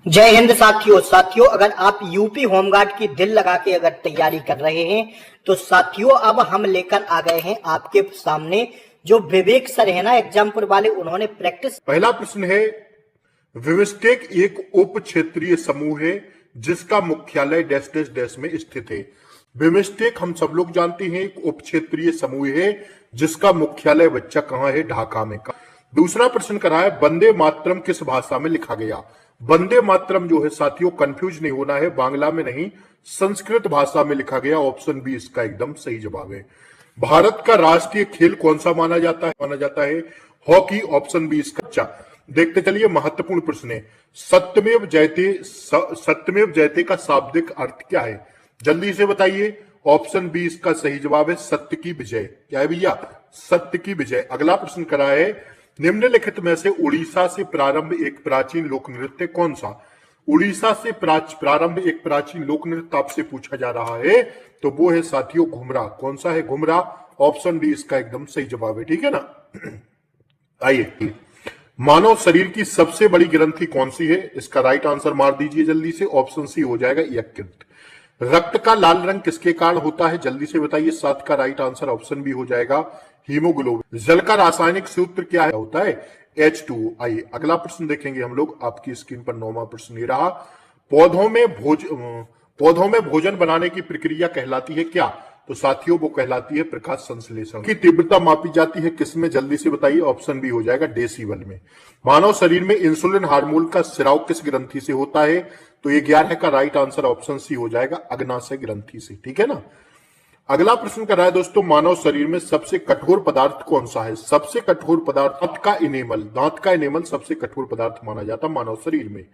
जय हिंद साथियों अगर आप यूपी होमगार्ड की दिल लगा के अगर तैयारी कर रहे हैं तो साथियों अब हम लेकर आ गए हैं आपके सामने जो विवेक सर है ना एग्जामपुर वाले, उन्होंने प्रैक्टिस। पहला प्रश्न है, विमस्टेक एक उप क्षेत्रीय समूह है जिसका मुख्यालय डैश डैश डैश में स्थित है। विमस्टेक हम सब लोग जानते हैं एक उप क्षेत्रीय समूह है जिसका मुख्यालय बच्चा कहां है, ढाका में। दूसरा प्रश्न करा है, वंदे मातरम किस भाषा में लिखा गया। वंदे मातरम जो है साथियों, कंफ्यूज नहीं होना है, बांग्ला में नहीं संस्कृत भाषा में लिखा गया। ऑप्शन बी इसका एकदम सही जवाब है। भारत का राष्ट्रीय खेल कौन सा माना जाता है हॉकी। ऑप्शन बी इसका। अच्छा देखते चलिए, महत्वपूर्ण प्रश्न है, सत्यमेव जयते का शाब्दिक अर्थ क्या है, जल्दी से बताइए। ऑप्शन बी इसका सही जवाब है, सत्य की विजय। क्या है भैया, सत्य की विजय। अगला प्रश्न करा है, निम्नलिखित में से उड़ीसा से प्रारंभ एक प्राचीन लोक नृत्य कौन सा। उड़ीसा से प्रारंभ एक प्राचीन लोक नृत्य आपसे पूछा जा रहा है तो वो है साथियों घुमरा। कौन सा है, घुमरा। ऑप्शन डी इसका एकदम सही जवाब है, ठीक है ना। आइए, मानव शरीर की सबसे बड़ी ग्रंथि कौन सी है, इसका राइट आंसर मार दीजिए जल्दी से। ऑप्शन सी हो जाएगा यकृत। रक्त का लाल रंग किसके कारण होता है, जल्दी से बताइए। 7 का राइट आंसर ऑप्शन बी हो जाएगा, हीमोग्लोबिन। जल का रासायनिक सूत्र क्या है, होता है H2O। आइए अगला प्रश्न देखेंगे हम लोग, आपकी स्क्रीन पर 9वां प्रश्न ये रहा, पौधों में भोजन बनाने की प्रक्रिया कहलाती है क्या। तो साथियों वो कहलाती है प्रकाश संश्लेषण। की तीव्रता मापी जाती है किसमें, जल्दी से बताइए। ऑप्शन बी हो जाएगा डेसिबल में। मानव शरीर में इंसुलिन हार्मोन का स्राव किस ग्रंथि से होता है, तो ये 11 का राइट आंसर ऑप्शन सी हो जाएगा, अग्नाशय ग्रंथि से, ठीक है ना। अगला प्रश्न कर रहा है दोस्तों, मानव शरीर में सबसे कठोर पदार्थ कौन सा है। सबसे कठोर पदार्थ दांत का इनेमल सबसे कठोर पदार्थ माना जाता है मानव शरीर में।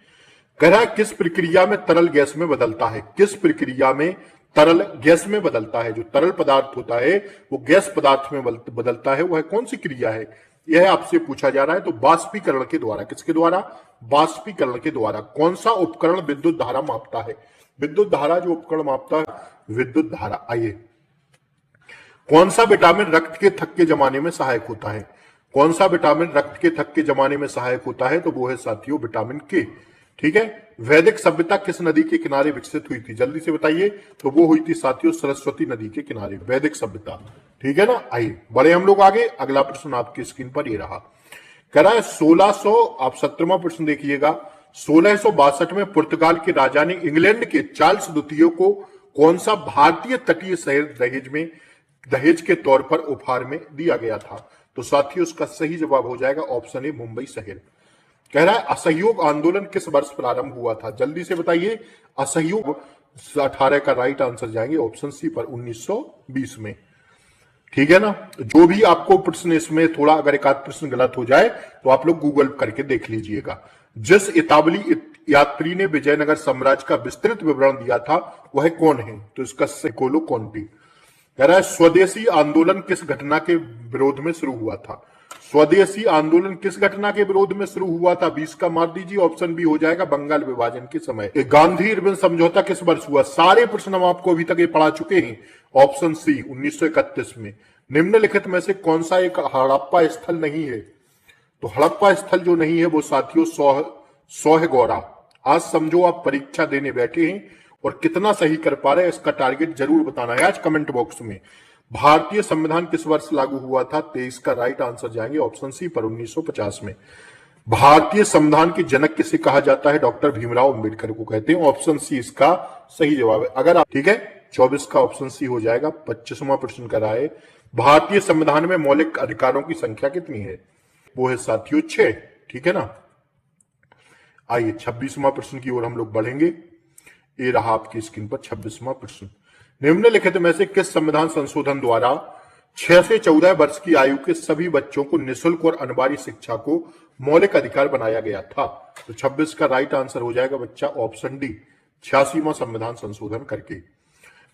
कह रहा है किस प्रक्रिया में तरल गैस में बदलता है, किस प्रक्रिया में तरल गैस में बदलता है। जो तरल पदार्थ होता है वो गैस पदार्थ में बदलता है, वह कौन सी क्रिया है, यह आपसे पूछा जा रहा है। तो बाष्पीकरण के द्वारा। किसके द्वारा, बाष्पीकरण के द्वारा। कौन सा उपकरण विद्युत धारा मापता है, विद्युत धारा जो उपकरण मापता है विद्युत धारा। आइए, कौन सा विटामिन रक्त के थक्के जमाने में सहायक होता है, कौन सा विटामिन रक्त के थक्के जमाने में सहायक होता है, तो वो है साथियों विटामिन के, ठीक है। वैदिक सभ्यता किस नदी के किनारे विकसित हुई थी, जल्दी से बताइए। तो वो हुई थी साथियों सरस्वती नदी के किनारे, वैदिक सभ्यता, ठीक है ना। आइए बढ़े हम लोग आगे। अगला प्रश्न आपकी स्क्रीन पर ये रहा, कह रहा है 1600, आप 17वां प्रश्न देखिएगा। 1662 में पुर्तगाल के राजा ने इंग्लैंड के चार्ल्स द्वितीय को कौन सा भारतीय तटीय शहर दहेज के तौर पर उपहार में दिया गया था। तो साथियों उसका सही जवाब हो जाएगा ऑप्शन ए, मुंबई शहर। कह रहा है असहयोग आंदोलन किस वर्ष प्रारंभ हुआ था, जल्दी से बताइए। असहयोग 18 का राइट आंसर जाएंगे ऑप्शन सी पर, 1920 में, ठीक है ना। जो भी आपको प्रश्न इसमें थोड़ा अगर एक आध प्रश्न गलत हो जाए तो आप लोग गूगल करके देख लीजिएगा। जिस इतावली यात्री ने विजयनगर साम्राज्य का विस्तृत विवरण दिया था वह कौन है, तो इसका निकोलो कॉन्टी। कह रहा है स्वदेशी आंदोलन किस घटना के विरोध में शुरू हुआ था, स्वदेशी आंदोलन किस घटना के विरोध में शुरू हुआ था। 20 का मार दीजिए, ऑप्शन बी हो जाएगा, बंगाल विभाजन के समय। गांधी इरविन समझौता किस वर्ष हुआ, सारे प्रश्न हम आपको अभी तक ये पढ़ा चुके हैं। ऑप्शन सी 1931 में। निम्नलिखित में से कौन सा एक हड़प्पा स्थल नहीं है, तो हड़प्पा स्थल जो नहीं है वो साथियों सोहगौरा। आज समझो आप परीक्षा देने बैठे हैं और कितना सही कर पा रहे हैं इसका टारगेट जरूर बताना है आज कमेंट बॉक्स में। भारतीय संविधान किस वर्ष लागू हुआ था, 23 का राइट आंसर जाएंगे ऑप्शन सी पर, 1950 में। भारतीय संविधान के जनक किसे कहा जाता है, डॉक्टर भीमराव अंबेडकर को कहते हैं। ऑप्शन सी इसका सही जवाब है। अगर आप, ठीक है, 24 का ऑप्शन सी हो जाएगा। 25वां प्रश्न करा है, भारतीय संविधान में मौलिक अधिकारों की संख्या कितनी है, वो है साथियों 6, ठीक है ना। आइए 26वां प्रश्न की ओर हम लोग बढ़ेंगे। ये रहा आपकी स्क्रीन पर 26वां प्रश्न, निम्नलिखित में से किस संविधान संशोधन द्वारा 6 से 14 वर्ष की आयु के सभी बच्चों को निःशुल्क और अनिवार्य शिक्षा को मौलिक अधिकार बनाया गया था। तो 26 का राइट आंसर हो जाएगा बच्चा ऑप्शन डी, 86वां संविधान संशोधन करके।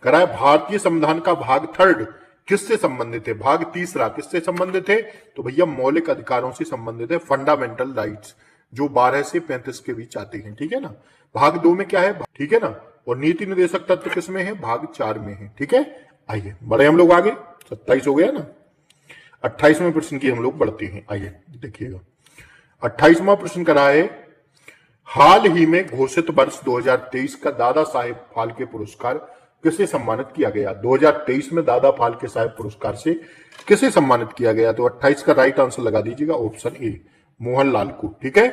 कराए भारतीय संविधान का भाग 3 किससे संबंधित है, भाग 3 किससे संबंधित है, तो भैया मौलिक अधिकारों से संबंधित है, फंडामेंटल राइट्स, जो 12 से 35 के बीच आते हैं, ठीक है ना। भाग 2 में क्या है, ठीक है ना, और नीति निर्देशक तत्व किसमें है, भाग 4 में है, ठीक है। आइए बढ़े हम लोग आगे, 27 हो गया ना। 28वें प्रश्न की हम लोग बढ़ते हैं। आइए देखिएगा, 28वां प्रश्न करा है, हाल ही में घोषित वर्ष 2023 का दादा साहेब फाल्के पुरस्कार किसे सम्मानित किया गया? 2023 में दादा फाल्के साहेब पुरस्कार से किसे सम्मानित किया गया? तो 28 का राइट आंसर लगा दीजिएगा, ऑप्शन ए, मोहनलाल को। ठीक है,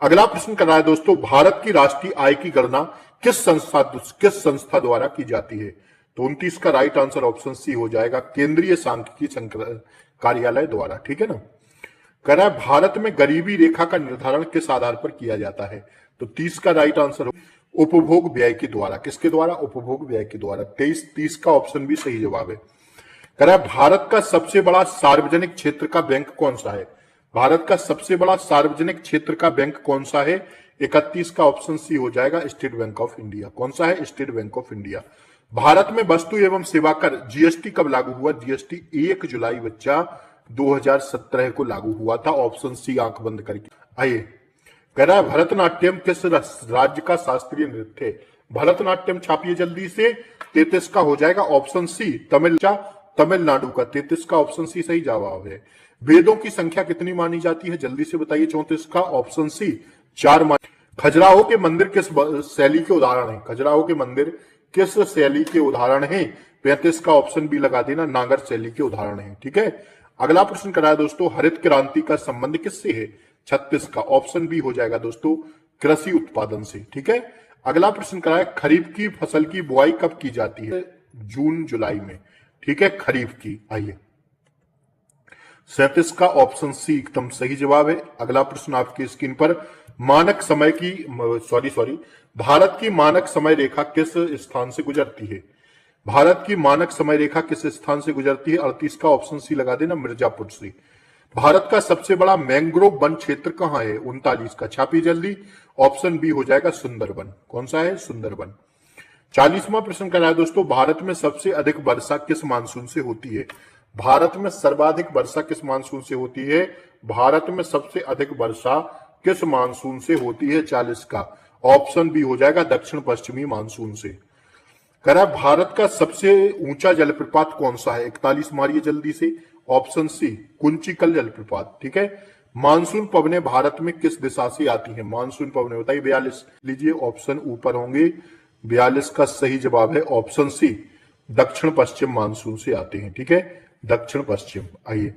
अगला प्रश्न कर रहा है दोस्तों, भारत की राष्ट्रीय आय की गणना किस संस्था द्वारा की जाती है? तो 29 का राइट आंसर ऑप्शन सी हो जाएगा, केंद्रीय सांख्यिकी कार्यालय द्वारा। ठीक है ना। कह रहा है भारत में गरीबी रेखा का निर्धारण किस आधार पर किया जाता है? तो 30 का राइट आंसर उपभोग व्यय के द्वारा। किसके द्वारा? उपभोग व्यय के द्वारा। 30 का ऑप्शन भी सही जवाब है। कह रहा है भारत का सबसे बड़ा सार्वजनिक क्षेत्र का बैंक कौन सा है? भारत का सबसे बड़ा सार्वजनिक क्षेत्र का बैंक कौन सा है? 31 का ऑप्शन सी हो जाएगा, स्टेट बैंक ऑफ इंडिया। कौन सा है? State bank of India. Bharat में वस्तु एवं सेवा कर जीएसटी कब लागू हुआ? जीएसटी 1 जुलाई 2017 को लागू हुआ था। ऑप्शन सी, आंख बंद करके। आइए, कह रहा है भरतनाट्यम किस राज्य का शास्त्रीय नृत्य है? भरतनाट्यम छापिए जल्दी से। 33 का हो जाएगा ऑप्शन सी, तमिलनाडु का। 33 का ऑप्शन सी सही जवाब है। वेदों की संख्या कितनी मानी जाती है? जल्दी से बताइए। 34 का ऑप्शन सी, 4। खजुराहो के मंदिर किस शैली के उदाहरण है? खजुराहो के मंदिर किस शैली के उदाहरण है? 35 का ऑप्शन बी लगा देना, नागर शैली के उदाहरण है। ठीक है, अगला प्रश्न कर रहा है दोस्तों, हरित क्रांति का संबंध किससे है? 36 का ऑप्शन बी हो जाएगा दोस्तों, कृषि उत्पादन से। ठीक है, अगला प्रश्न कर रहा है, खरीफ की फसल की बुआई कब की जाती है? जून जुलाई में। ठीक है, खरीफ की। आइए, 37 का ऑप्शन सी एकदम सही जवाब है। अगला प्रश्न आपकी स्क्रीन पर, मानक समय की भारत की मानक समय रेखा किस स्थान से गुजरती है? भारत की मानक समय रेखा किस स्थान से गुजरती है? 38 का ऑप्शन सी लगा देना, मिर्जापुर से। भारत का सबसे बड़ा मैंग्रोव वन क्षेत्र कहां है? 39 का, छापी जल्दी। ऑप्शन बी हो जाएगा, सुंदरबन। कौन सा है? सुंदरबन। 40वां प्रश्न कर रहा है दोस्तों, भारत में सबसे अधिक वर्षा किस मानसून से होती है? भारत में सर्वाधिक वर्षा किस मानसून से होती है? भारत में सबसे अधिक वर्षा किस मानसून से होती है? 40 का ऑप्शन बी हो जाएगा, दक्षिण पश्चिमी मानसून से। कह रहा है भारत का सबसे ऊंचा जलप्रपात कौन सा है? 41 मारिए जल्दी से। ऑप्शन सी, कुंचिकल जलप्रपात। ठीक है, मानसून पवनें भारत में किस दिशा से आती हैं? मानसून पवनें बताइए। 42 लीजिए, ऑप्शन ऊपर होंगे। 42 का सही जवाब है ऑप्शन सी, दक्षिण पश्चिम मानसून से आते हैं। ठीक है, दक्षिण पश्चिम। आइए,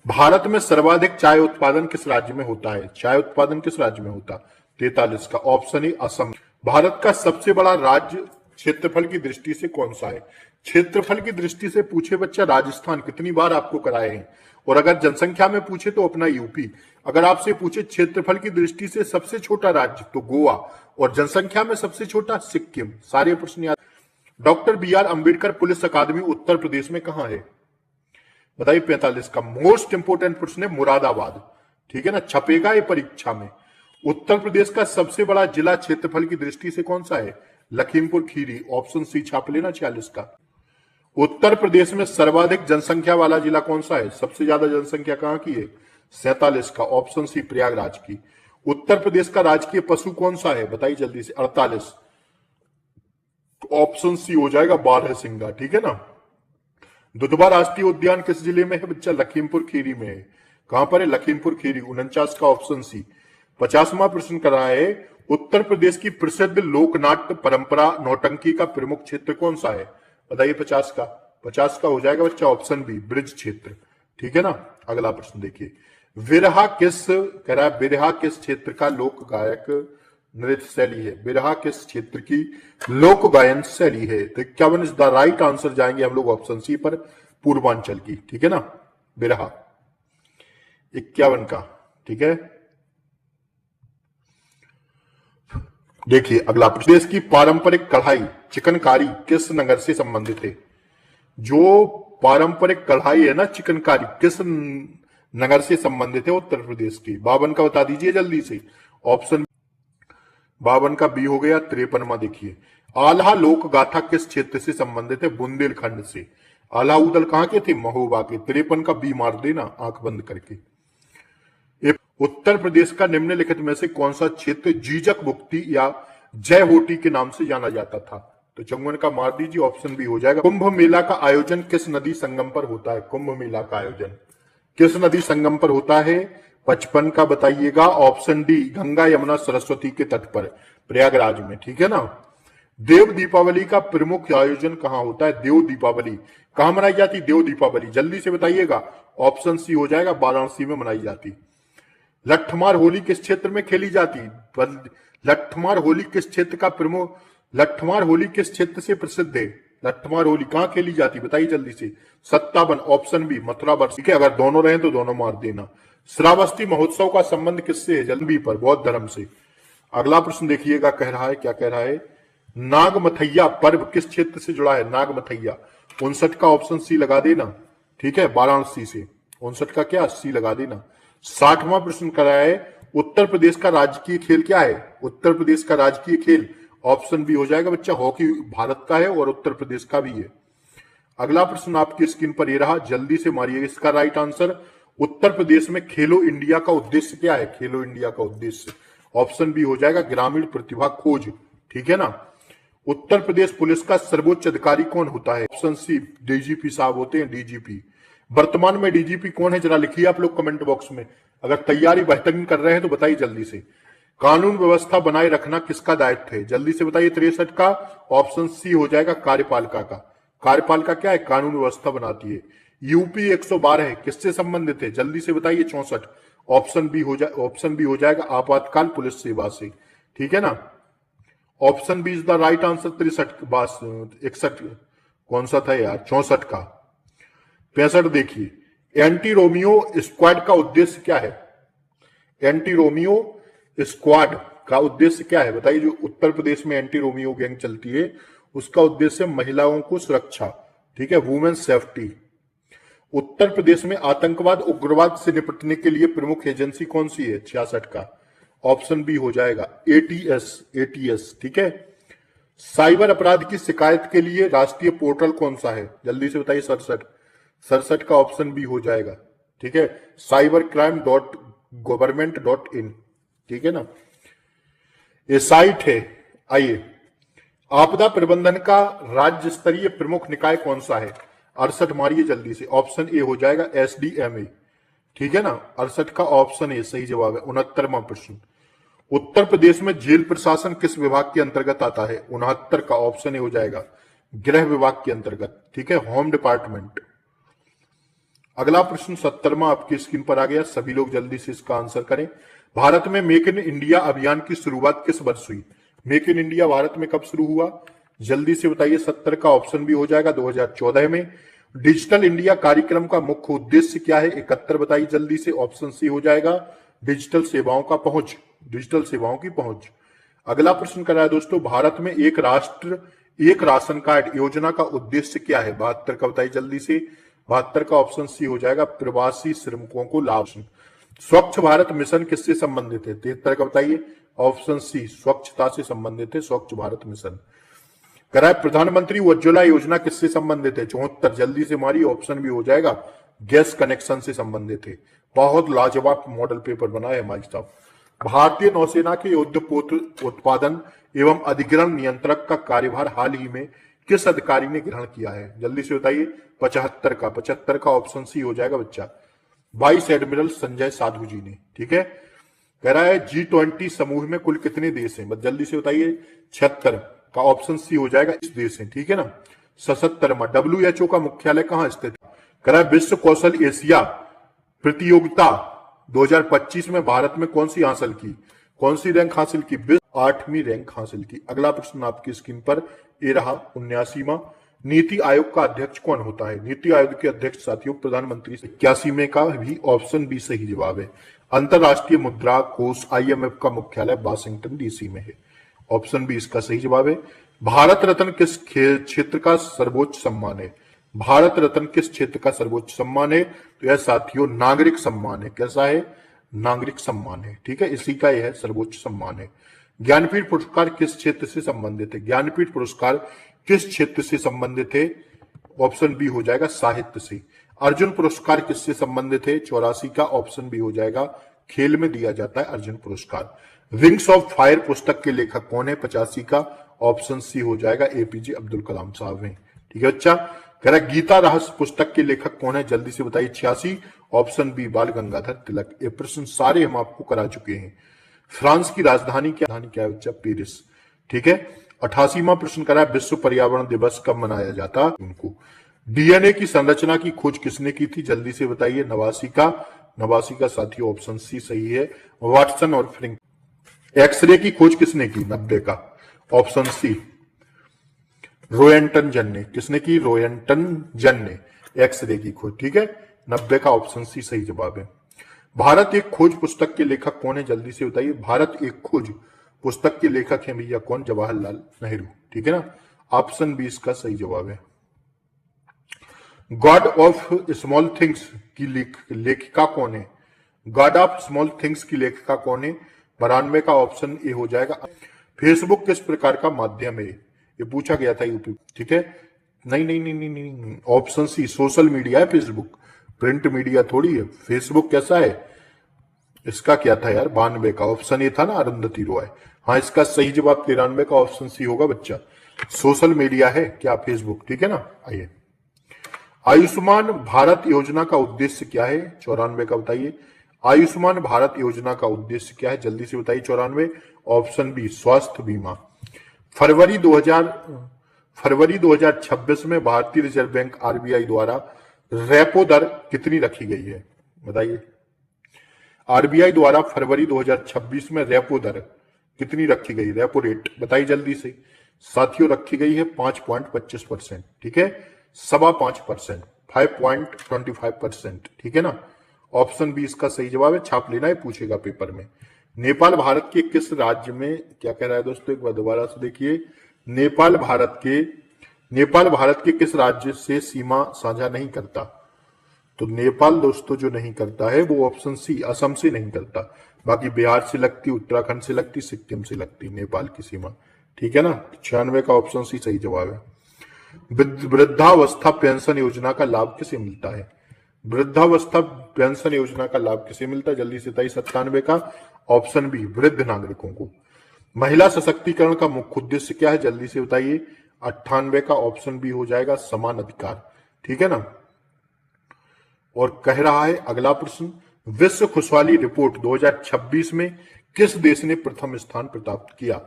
भारत में सर्वाधिक चाय उत्पादन किस राज्य में होता है? चाय उत्पादन किस राज्य में होता? 43 का ऑप्शन ए, असम। भारत का सबसे बड़ा राज्य क्षेत्रफल की दृष्टि से कौन सा है? क्षेत्रफल की दृष्टि से पूछे बच्चा राजस्थान, कितनी बार आपको कराए हैं। और अगर जनसंख्या में पूछे तो अपना यूपी। अगर आपसे पूछे क्षेत्रफल की दृष्टि से सबसे छोटा राज्य तो गोवा, और जनसंख्या में सबसे छोटा सिक्किम। सारे प्रश्न याद। Doctor B R. Ambedkar police academy Uttar Pradesh में कहां है? बताइए। 45 का मोस्ट इंपोर्टेंट प्रश्न है, मुरादाबाद। ठीक है ना, छपेगा ये परीक्षा में। उत्तर प्रदेश का सबसे बड़ा जिला क्षेत्रफल की दृष्टि से कौन सा है? लखीमपुर खीरी। ऑप्शन सी छाप लेना, 46 का। उत्तर प्रदेश में सर्वाधिक जनसंख्या वाला जिला कौन सा है? सबसे ज्यादा जनसंख्या कहां की है? 47 का ऑप्शन सी, प्रयागराज की। उत्तर प्रदेश का राजकीय पशु कौन सा है? बताइए जल्दी से। 48 ऑप्शन सी हो जाएगा, बारहसिंगा। ठीक है ना। दुधवा राष्ट्रीय उद्यान किस जिले में है बच्चा? लखीमपुर खीरी में है। कहां पर है? लखीमपुर खीरी। 49 का ऑप्शन सी। 50वां प्रश्न कर रहा है, उत्तर प्रदेश की प्रसिद्ध लोकनाट्य परंपरा नौटंकी का प्रमुख क्षेत्र कौन सा है? बताइए। 50 का। 50 का हो जाएगा बच्चा ऑप्शन बी, ब्रिज क्षेत्र। ठीक है ना। अगला प्रश्न देखिए, विरहा किस, कह रहा है विरहा किस क्षेत्र का लोक गायक नृत्य शैली है? विरहा किस क्षेत्र की लोक गायन शैली है? तो 51 इज द राइट आंसर। जाएंगे हम लोग ऑप्शन सी पर, पूर्वांचल की। ठीक है ना, विरहा 51 का। ठीक है, देखिए अगला प्रश्न, देश की पारंपरिक कढ़ाई चिकनकारी किस नगर से संबंधित है? जो पारंपरिक कढ़ाई है ना चिकनकारी, किस नगर से संबंधित है? उत्तर प्रदेश की। 52 का बता दीजिए जल्दी से। ऑप्शन 52 का बी हो गया। 53वां देखिए, आल्हा लोक गाथा किस क्षेत्र से संबंधित है? बुंदेलखंड से। आल्हा उदल कहां के थे? महोबा के। 53 का बी मार देना आंख बंद करके। उत्तर प्रदेश का निम्नलिखित में से कौन सा क्षेत्र जीजक मुक्ति या जय होटी के नाम से जाना जाता था? तो 54 का मार दीजिए, ऑप्शन बी हो जाएगा। कुंभ मेला का आयोजन किस नदी संगम पर होता है? कुंभ मेला का आयोजन किस नदी संगम पर होता है? 55 का बताइएगा ऑप्शन डी गंगा यमुना सरस्वती के तट पर प्रयागराज में, ठीक है ना। देव दीपावली का प्रमुख आयोजन कहां होता है? देव दीपावली कहां मनाई जाती? देव दीपावली जल्दी से बताइएगा, ऑप्शन सी हो जाएगा वाराणसी में मनाई जाती। लट्ठमार होली किस क्षेत्र में खेली जाती? लट्ठमार होली किस क्षेत्र का प्रमुख, लट्ठमार होली किस क्षेत्र से प्रसिद्ध है? लट्ठमार होली कहां खेली जाती बताइए जल्दी से। 57 ऑप्शन बी मथुरा वर्ष, ठीक है, अगर दोनों रहे तो दोनों मार देना। श्रावस्ती महोत्सव का संबंध किससे है? जल्दी पर बौद्ध धर्म से। अगला प्रश्न देखिएगा, कह रहा है, क्या कह रहा है, नागमथैया पर्व किस क्षेत्र से जुड़ा है? नागमथैया 59 का ऑप्शन सी लगा देना, ठीक है, वाराणसी से। 59 का क्या सी लगा देना। 60वां प्रश्न कर रहा है, उत्तर प्रदेश का राजकीय खेल क्या है? उत्तर प्रदेश का राजकीय खेल ऑप्शन बी हो जाएगा बच्चा हॉकी, भारत का है और उत्तर प्रदेश का भी है। अगला प्रश्न आपकी स्क्रीन पर ये रहा, जल्दी से मारिए इसका राइट आंसर। उत्तर प्रदेश में खेलो इंडिया का उद्देश्य क्या है? खेलो इंडिया का उद्देश्य ऑप्शन बी हो जाएगा ग्रामीण प्रतिभा खोज, ठीक है ना। उत्तर प्रदेश पुलिस का सर्वोच्च अधिकारी कौन होता है? ऑप्शन सी डीजीपी साहब होते हैं, डीजीपी। वर्तमान में डीजीपी कौन है जरा लिखिए आप लोग कमेंट बॉक्स में। अगर तैयारी बेहतरीन कर रहे हैं तो बताइए जल्दी से। कानून व्यवस्था बनाए रखना किसका दायित्व है? जल्दी से बताइए। 63 का ऑप्शन सी हो जाएगा कार्यपालिका का। कार्यपालिका क्या है? कानून व्यवस्था बनाती है। यूपी 112 किससे संबंधित है? जल्दी से बताइए। 64 ऑप्शन बी हो जाएगा आपातकाल पुलिस सेवा से, ठीक है ना। Option B is the right answer. 61 कौन सा था यार? 64 का। 65 देखिए, एंटी रोमियो स्क्वाड का उद्देश्य क्या है? एंटी रोमियो स्क्वाड का उद्देश्य क्या है बताइए। जो उत्तर प्रदेश में एंटी रोमियो गैंग चलती है उसका उद्देश्य महिलाओं को सुरक्षा, ठीक है, वुमेन सेफ्टी। उत्तर प्रदेश में आतंकवाद उग्रवाद से निपटने के लिए प्रमुख एजेंसी कौन सी है? 66 का ऑप्शन बी हो जाएगा एटीएस, ठीक है। साइबर अपराध की शिकायत के लिए राष्ट्रीय पोर्टल कौन सा है? जल्दी से बताइए। 67 का ऑप्शन बी हो जाएगा, ठीक है, cybercrime.government.in, ठीक है ना। ये साइट है। आइए, आपदा प्रबंधन का राज्य स्तरीय प्रमुख निकाय कौन सा है? 68 मारिए जल्दी से। ऑप्शन ए हो जाएगा एसडीएमए, ठीक है ना। 68 का ऑप्शन ए सही जवाब है। 69वां प्रश्न, उत्तर प्रदेश में जेल प्रशासन किस विभाग के अंतर्गत आता है? 69 का ऑप्शन ए हो जाएगा गृह विभाग के अंतर्गत, ठीक है, होम डिपार्टमेंट। अगला प्रश्न 70वां आपकी स्क्रीन पर आ गया, सभी लोग जल्दी से इसका आंसर करें। भारत में मेक इन इंडिया अभियान की शुरुआत किस वर्ष हुई? मेक इन इंडिया भारत में कब शुरू हुआ? जल्दी से बताइए। 70 का ऑप्शन भी हो जाएगा 2014 में। डिजिटल इंडिया कार्यक्रम का मुख्य उद्देश्य क्या है? 71 बताइए जल्दी से। ऑप्शन सी हो जाएगा डिजिटल सेवाओं का पहुंच, डिजिटल सेवाओं की पहुंच। अगला प्रश्न कर रहा है दोस्तों, भारत में एक राष्ट्र एक राशन कार्ड योजना का उद्देश्य क्या है? 72 का बताइए जल्दी से। 72 का ऑप्शन सी हो जाएगा प्रवासी श्रमिकों को लाभ। स्वच्छ भारत मिशन किससे संबंधित है? 73 का बताइए। ऑप्शन सी स्वच्छता से संबंधित है, स्वच्छ भारत मिशन। कराए प्रधानमंत्री उज्ज्वला योजना किससे संबंधित है? 74 जल्दी से हमारी ऑप्शन भी हो जाएगा गैस कनेक्शन से संबंधित है। बहुत लाजवाब मॉडल पेपर बना है हमारे साहब। भारतीय नौसेना के युद्धपोत उत्पादन एवं अधिग्रहण नियंत्रक का कार्यभार हाल ही में किस अधिकारी ने ग्रहण किया है? जल्दी से बताइए। 75 का ऑप्शन सी हो जाएगा बच्चा वाइस एडमिरल संजय साधु जी ने, ठीक है। कह रहा है G20 समूह में कुल कितने देश हैं? बस जल्दी से बताइए। 76 का ऑप्शन सी हो जाएगा इस देश है, ठीक है ना। 77वां WHO का मुख्यालय कहां स्थित है? कह रहा है विश्व कौशल एशिया प्रतियोगिता 2025 में भारत में कौन सी हासिल की? कौन सी रैंक हासिल की? 8वीं रैंक हासिल की। अगला प्रश्न आपकी स्क्रीन पर ये रहा 79वां, नीति आयोग का अध्यक्ष कौन होता है? नीति आयोग के अध्यक्ष साथियों प्रधानमंत्री। 81 में का भी ऑप्शन बी सही जवाब है। अंतरराष्ट्रीय मुद्रा कोष IMF का मुख्यालय वाशिंगटन DC में है। ऑप्शन बी इसका सही जवाब है। भारत रत्न किस क्षेत्र का सर्वोच्च सम्मान है? भारत रत्न किस क्षेत्र का सर्वोच्च सम्मान है? तो यह साथियों नागरिक सम्मान है। कैसा है? नागरिक सम्मान है, ठीक है, इसी का यह सर्वोच्च सम्मान है। ज्ञानपीठ पुरस्कार किस क्षेत्र से संबंधित है? ज्ञानपीठ पुरस्कार किस क्षेत्र से संबंधित है? ऑप्शन बी हो जाएगा साहित्य से। अर्जुन पुरस्कार किससे संबंधित है? 84 का ऑप्शन बी हो जाएगा खेल में दिया जाता है अर्जुन पुरस्कार। विंग्स ऑफ फायर पुस्तक के लेखक कौन है? 85 का ऑप्शन सी हो जाएगा APJ अब्दुल कलाम साहब हैं, ठीक है बच्चा। कह रहा गीता रहस्य पुस्तक के लेखक कौन है, जल्दी से बताइए। 86, ऑप्शन बी बाल गंगाधर तिलक। ये प्रश्न सारे हम आपको करा चुके हैं। फ्रांस की राजधानी क्या है बच्चा, पेरिस। ठीक है। 88वां प्रश्न करा विश्व पर्यावरण दिवस कब मनाया जाता उनको। डीएनए की संरचना की खोज किसने की थी, जल्दी से बताइए। नवासी का साथियों ऑप्शन सी सही है, वाटसन और फ्रिंक। एक्सरे की खोज किसने की, 90 का, ऑप्शन सी रोयंटन जन ने। किसने की, रोयंटन जन ने एक्सरे की खोज। ठीक है, 90 का ऑप्शन सी सही जवाब है। भारत एक खोज पुस्तक के लेखक कौन है, जल्दी से बताइए। भारत एक खोज पुस्तक के लेखक हैं भैया कौन, जवाहरलाल नेहरू। ठीक है ना, ऑप्शन बी इसका सही जवाब है। गॉड ऑफ स्मॉल थिंग्स की लेखिका कौन है, गॉड ऑफ स्मॉल थिंग्स की लेखिका कौन है, 92 का ऑप्शन ए हो जाएगा। फेसबुक किस प्रकार का माध्यम है, ये पूछा गया था यूपी। ठीक है, नहीं, ऑप्शन सी सोशल मीडिया है फेसबुक, प्रिंट मीडिया थोड़ी है। फेसबुक कैसा है, इसका क्या था यार, 92 का ऑप्शन ए था ना, अरुंधति रॉय। हाँ, इसका सही जवाब 93 का ऑप्शन सी होगा बच्चा, सोशल मीडिया है क्या फेसबुक। ठीक है ना। आइए, आयुष्मान भारत योजना का उद्देश्य क्या है, 94 का बताइए। आयुष्मान भारत योजना का उद्देश्य क्या है, जल्दी से बताइए। 94, ऑप्शन बी स्वास्थ्य बीमा। फरवरी 2026 में भारतीय रिजर्व बैंक आरबीआई द्वारा रेपो दर कितनी रखी गई है, बताइए। आरबीआई द्वारा फरवरी 2026 में रेपो दर कितनी रखी गई, रेपो रेट बताइए जल्दी से। साथियों रखी गई है 5.25%। ठीक है, 5.25%, 5.25%। ठीक है ना, ऑप्शन बी इसका सही जवाब है, छाप लेना है, पूछेगा पेपर में। नेपाल भारत के किस राज्य में, क्या कह रहा है दोस्तों, एक बार दोबारा से देखिए। नेपाल भारत के किस राज्य से सीमा साझा नहीं करता, तो नेपाल दोस्तों जो नहीं करता है वो ऑप्शन सी असम से नहीं करता, बाकी बिहार से लगती, उत्तराखंड से लगती, सिक्किम से लगती नेपाल की सीमा। ठीक है ना, 96 का ऑप्शन सी सही जवाब है। वृद्धावस्था पेंशन योजना का लाभ किसे मिलता है, वृद्धावस्था पेंशन योजना का लाभ किसे मिलता है, जल्दी से बताइए। 97 का ऑप्शन बी वृद्ध नागरिकों को। महिला सशक्तिकरण का मुख्य उद्देश्य क्या है, जल्दी से बताइए। 98 का ऑप्शन बी हो जाएगा समान अधिकार। ठीक है ना। और कह रहा है अगला प्रश्न, विश्व खुशहाली रिपोर्ट 2026 में किस देश ने प्रथम स्थान प्राप्त किया,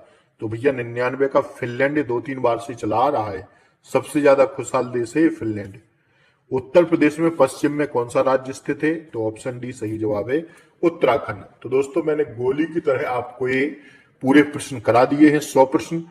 तो भैया 99 का फिनलैंड 2-3 बार से चला आ रहा है, सबसे ज्यादा खुशहाल देश है फिनलैंड। उत्तर प्रदेश में पश्चिम में कौन सा राज्य स्थित है, तो ऑप्शन डी सही जवाब है, उत्तराखंड। तो दोस्तों मैंने गोली की तरह आपको ये पूरे प्रश्न करा दिए हैं, 100 प्रश्न।